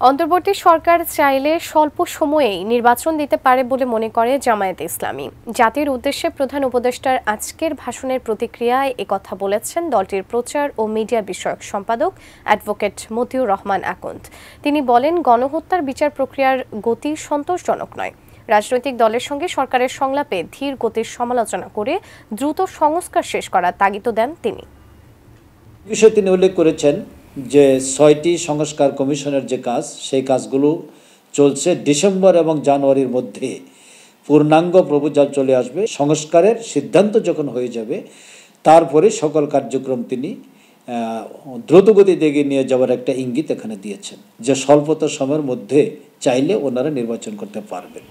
অন্তর্বর্তী সরকার চাইলে স্বল্প সময়েই নির্বাচন দিতে পারে বলে মনে করে জামায়াতে ইসলামী। জাতির উদ্দেশ্যে প্রধান উপদেষ্টার আজকের ভাষণের প্রতিক্রিয়ায় একথা বলেছেন দলটির প্রচার ও মিডিয়া বিষয়ক সম্পাদক অ্যাডভোকেট মতিউর রহমান আকন্দ। তিনি বলেন, গণহত্যার বিচার প্রক্রিয়ার গতি সন্তোষজনক নয়। রাজনৈতিক দলের সঙ্গে সরকারের সংলাপে ধীর গতির সমালোচনা করে দ্রুত সংস্কার শেষ করার তাগিদ দেন তিনি। বিষয়ে তিনি উল্লেখ করেছেন যে ৬টি সংস্কার কমিশনের যে কাজ, সেই কাজগুলো চলছে। ডিসেম্বর এবং জানুয়ারির মধ্যে পূর্ণাঙ্গ প্রপোজাল চলে আসবে। সংস্কারের সিদ্ধান্ত যখন হয়ে যাবে, তারপরে সকল কার্যক্রম তিনি দ্রুতগতিতে এগিয়ে নিয়ে যাওয়ার একটা ইঙ্গিত এখানে দিয়েছেন, যে স্বল্পতর সময়ের মধ্যে চাইলে ওনারা নির্বাচন করতে পারবেন।